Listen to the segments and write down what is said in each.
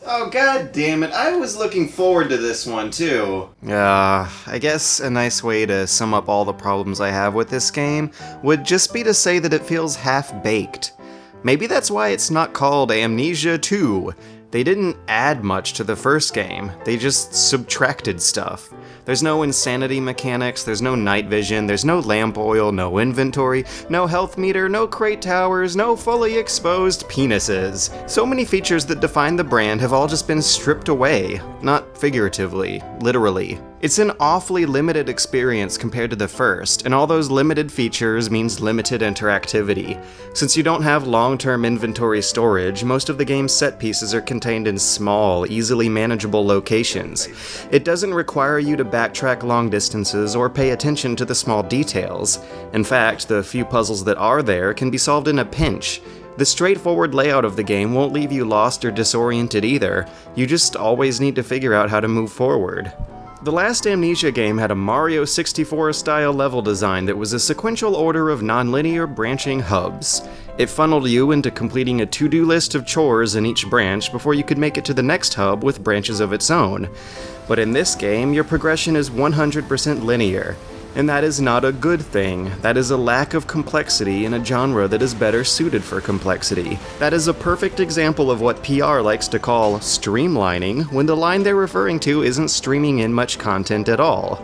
Oh, god damn it. I was looking forward to this one, too. I guess a nice way to sum up all the problems I have with this game would just be to say that it feels half-baked. Maybe that's why it's not called Amnesia 2. They didn't add much to the first game, they just subtracted stuff. There's no insanity mechanics, there's no night vision, there's no lamp oil, no inventory, no health meter, no crate towers, no fully exposed penises. So many features that define the brand have all just been stripped away. Not figuratively, literally. It's an awfully limited experience compared to the first, and all those limited features means limited interactivity. Since you don't have long-term inventory storage, most of the game's set pieces are contained in small, easily manageable locations. It doesn't require you to backtrack long distances or pay attention to the small details. In fact, the few puzzles that are there can be solved in a pinch. The straightforward layout of the game won't leave you lost or disoriented either. You just always need to figure out how to move forward. The last Amnesia game had a Mario 64-style level design that was a sequential order of non-linear branching hubs. It funneled you into completing a to-do list of chores in each branch before you could make it to the next hub with branches of its own. But in this game, your progression is 100% linear. And that is not a good thing. That is a lack of complexity in a genre that is better suited for complexity. That is a perfect example of what PR likes to call streamlining, when the line they're referring to isn't streaming in much content at all.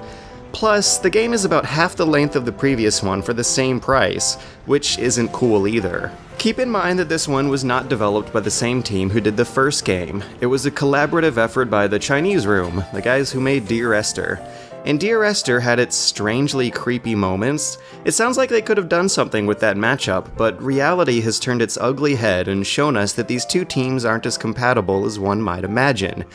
Plus, the game is about half the length of the previous one for the same price, which isn't cool either. Keep in mind that this one was not developed by the same team who did the first game. It was a collaborative effort by the Chinese Room, the guys who made Dear Esther. And Dear Esther had its strangely creepy moments. It sounds like they could have done something with that matchup, but reality has turned its ugly head and shown us that these two teams aren't as compatible as one might imagine.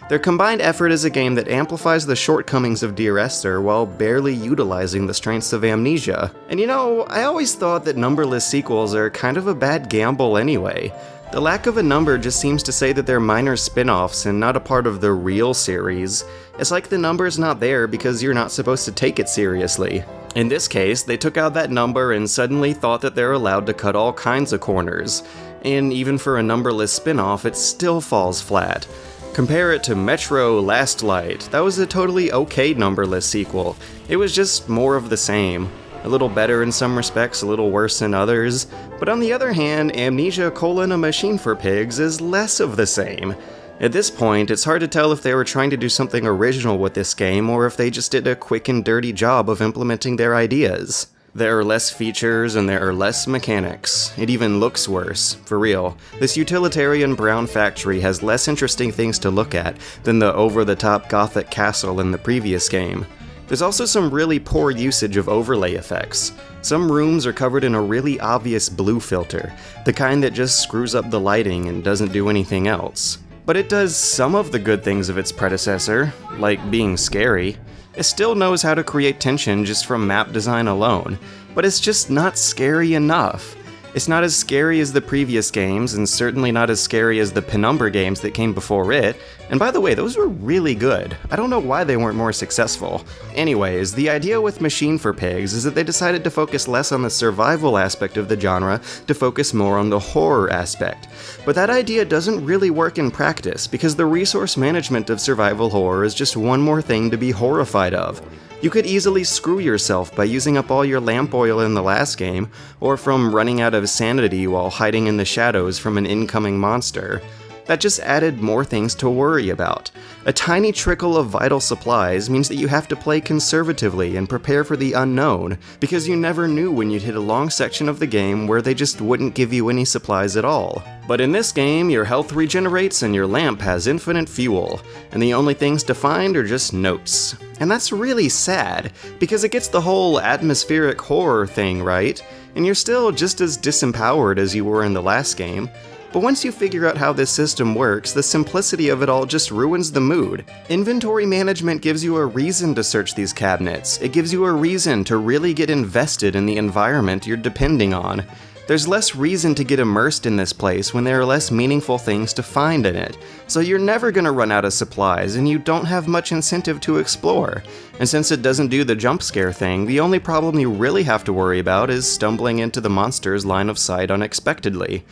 Their combined effort is a game that amplifies the shortcomings of Dear Esther while barely utilizing the strengths of Amnesia. And you know, I always thought that numberless sequels are kind of a bad gamble anyway. The lack of a number just seems to say that they're minor spin-offs and not a part of the real series. It's like the number's not there because you're not supposed to take it seriously. In this case, they took out that number and suddenly thought that they're allowed to cut all kinds of corners. And even for a numberless spin-off, it still falls flat. Compare it to Metro Last Light. That was a totally okay numberless sequel. It was just more of the same. A little better in some respects, a little worse in others. But on the other hand, Amnesia: A Machine for Pigs is less of the same. At this point, it's hard to tell if they were trying to do something original with this game or if they just did a quick and dirty job of implementing their ideas. There are less features and there are less mechanics. It even looks worse, for real. This utilitarian brown factory has less interesting things to look at than the over-the-top gothic castle in the previous game. There's also some really poor usage of overlay effects. Some rooms are covered in a really obvious blue filter, the kind that just screws up the lighting and doesn't do anything else. But it does some of the good things of its predecessor, like being scary. It still knows how to create tension just from map design alone, but it's just not scary enough. It's not as scary as the previous games, and certainly not as scary as the Penumbra games that came before it. And by the way, those were really good. I don't know why they weren't more successful. Anyways, the idea with Machine for Pigs is that they decided to focus less on the survival aspect of the genre to focus more on the horror aspect. But that idea doesn't really work in practice, because the resource management of survival horror is just one more thing to be horrified of. You could easily screw yourself by using up all your lamp oil in the last game, or from running out of sanity while hiding in the shadows from an incoming monster. That just added more things to worry about. A tiny trickle of vital supplies means that you have to play conservatively and prepare for the unknown, because you never knew when you'd hit a long section of the game where they just wouldn't give you any supplies at all. But in this game, your health regenerates and your lamp has infinite fuel, and the only things to find are just notes. And that's really sad, because it gets the whole atmospheric horror thing right, and you're still just as disempowered as you were in the last game. But once you figure out how this system works, the simplicity of it all just ruins the mood. Inventory management gives you a reason to search these cabinets. It gives you a reason to really get invested in the environment you're depending on. There's less reason to get immersed in this place when there are less meaningful things to find in it. So you're never gonna run out of supplies, and you don't have much incentive to explore. And since it doesn't do the jump scare thing, the only problem you really have to worry about is stumbling into the monster's line of sight unexpectedly.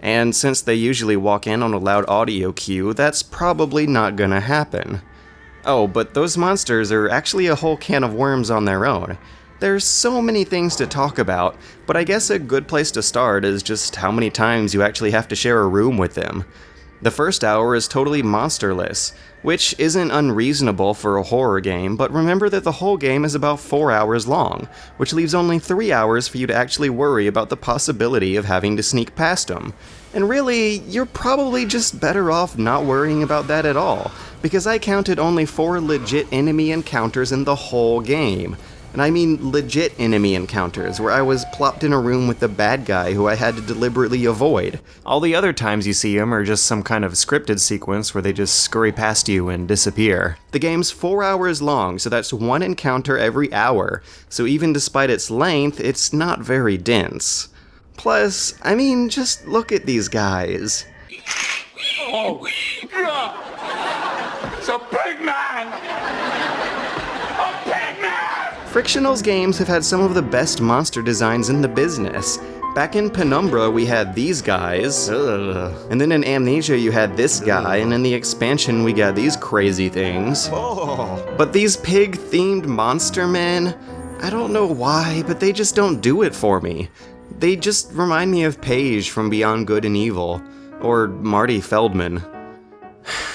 And since they usually walk in on a loud audio cue, that's probably not gonna happen. Oh, but those monsters are actually a whole can of worms on their own. There's so many things to talk about, but I guess a good place to start is just how many times you actually have to share a room with them. The first hour is totally monsterless, which isn't unreasonable for a horror game, but remember that the whole game is about 4 hours long, which leaves only 3 hours for you to actually worry about the possibility of having to sneak past them. And really, you're probably just better off not worrying about that at all, because I counted only 4 legit enemy encounters in the whole game. And I mean legit enemy encounters, where I was plopped in a room with the bad guy who I had to deliberately avoid. All the other times you see him are just some kind of scripted sequence where they just scurry past you and disappear. The game's 4 hours long, so that's 1 encounter every hour, so even despite its length, it's not very dense. Plus, I mean, just look at these guys. Oh, God! It's a big man! Frictional's games have had some of the best monster designs in the business. Back in Penumbra, we had these guys, and then in Amnesia you had this guy, and in the expansion we got these crazy things. But these pig-themed monster men, I don't know why, but they just don't do it for me. They just remind me of Paige from Beyond Good and Evil, or Marty Feldman.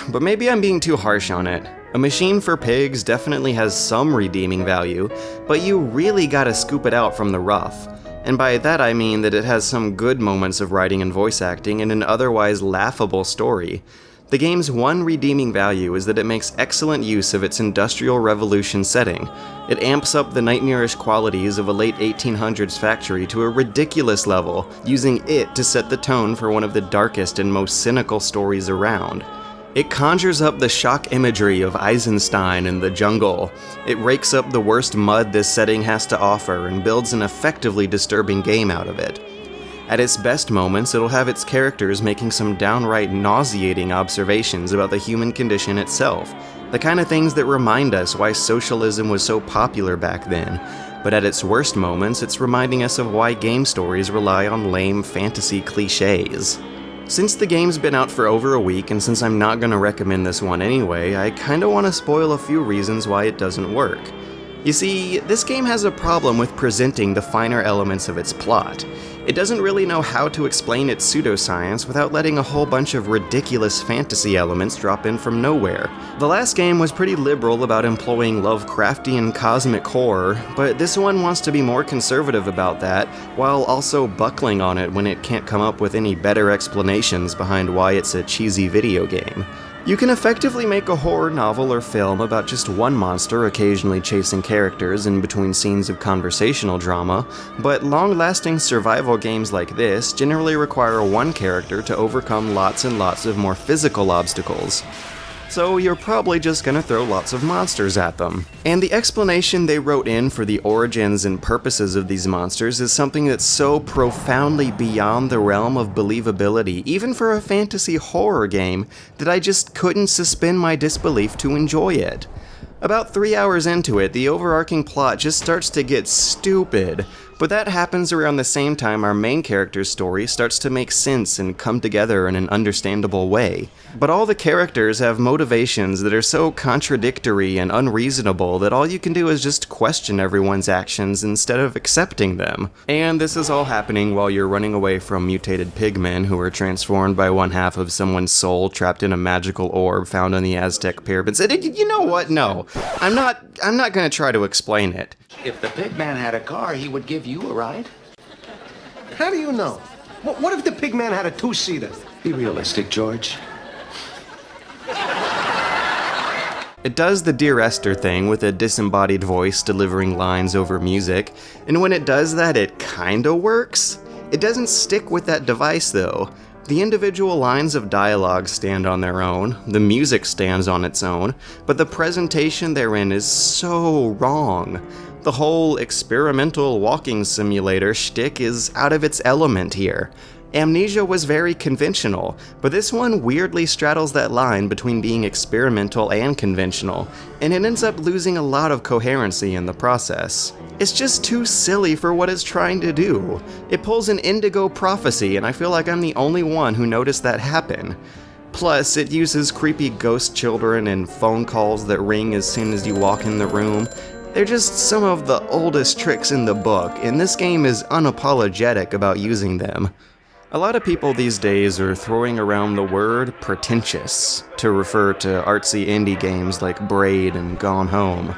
But maybe I'm being too harsh on it. A Machine for Pigs definitely has some redeeming value, but you really gotta scoop it out from the rough. And by that I mean that it has some good moments of writing and voice acting and an otherwise laughable story. The game's one redeeming value is that it makes excellent use of its Industrial Revolution setting. It amps up the nightmarish qualities of a late 1800s factory to a ridiculous level, using it to set the tone for one of the darkest and most cynical stories around. It conjures up the shock imagery of Eisenstein and the jungle. It rakes up the worst mud this setting has to offer and builds an effectively disturbing game out of it. At its best moments, it'll have its characters making some downright nauseating observations about the human condition itself, the kind of things that remind us why socialism was so popular back then. But at its worst moments, it's reminding us of why game stories rely on lame fantasy cliches. Since the game's been out for over a week, and since I'm not gonna recommend this one anyway, I kinda wanna spoil a few reasons why it doesn't work. You see, this game has a problem with presenting the finer elements of its plot. It doesn't really know how to explain its pseudoscience without letting a whole bunch of ridiculous fantasy elements drop in from nowhere. The last game was pretty liberal about employing Lovecraftian cosmic horror, but this one wants to be more conservative about that, while also buckling on it when it can't come up with any better explanations behind why it's a cheesy video game. You can effectively make a horror novel or film about just one monster occasionally chasing characters in between scenes of conversational drama, but long-lasting survival games like this generally require one character to overcome lots and lots of more physical obstacles. So you're probably just gonna throw lots of monsters at them. And the explanation they wrote in for the origins and purposes of these monsters is something that's so profoundly beyond the realm of believability, even for a fantasy horror game, that I just couldn't suspend my disbelief to enjoy it. About 3 hours into it, the overarching plot just starts to get stupid, but that happens around the same time our main character's story starts to make sense and come together in an understandable way. But all the characters have motivations that are so contradictory and unreasonable that all you can do is just question everyone's actions instead of accepting them. And this is all happening while you're running away from mutated pigmen who are transformed by one half of someone's soul trapped in a magical orb found on the Aztec pyramids. You know what? No. I'm not gonna try to explain it. If the pig man had a car, he would give you a ride. How do you know? What if the pig man had a two-seater? Be realistic, George. It does the Dear Esther thing with a disembodied voice delivering lines over music, and when it does that, it kinda works. It doesn't stick with that device though. The individual lines of dialogue stand on their own, the music stands on its own, but the presentation therein is so wrong. The whole experimental walking simulator shtick is out of its element here. Amnesia was very conventional, but this one weirdly straddles that line between being experimental and conventional, and it ends up losing a lot of coherency in the process. It's just too silly for what it's trying to do. It pulls an Indigo Prophecy, and I feel like I'm the only one who noticed that happen. Plus, it uses creepy ghost children and phone calls that ring as soon as you walk in the room. They're just some of the oldest tricks in the book, and this game is unapologetic about using them. A lot of people these days are throwing around the word pretentious to refer to artsy indie games like Braid and Gone Home.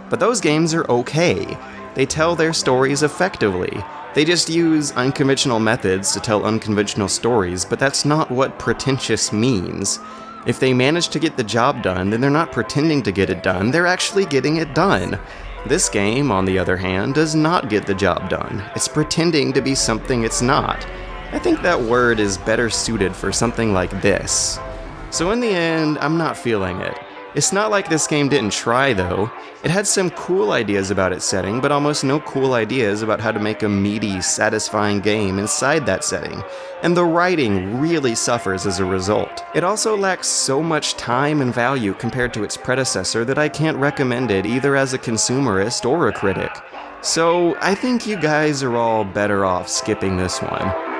But those games are okay. They tell their stories effectively. They just use unconventional methods to tell unconventional stories, but that's not what pretentious means. If they manage to get the job done, then they're not pretending to get it done, they're actually getting it done. This game, on the other hand, does not get the job done. It's pretending to be something it's not. I think that word is better suited for something like this. So in the end, I'm not feeling it. It's not like this game didn't try, though. It had some cool ideas about its setting, but almost no cool ideas about how to make a meaty, satisfying game inside that setting, and the writing really suffers as a result. It also lacks so much time and value compared to its predecessor that I can't recommend it either as a consumerist or a critic. So I think you guys are all better off skipping this one.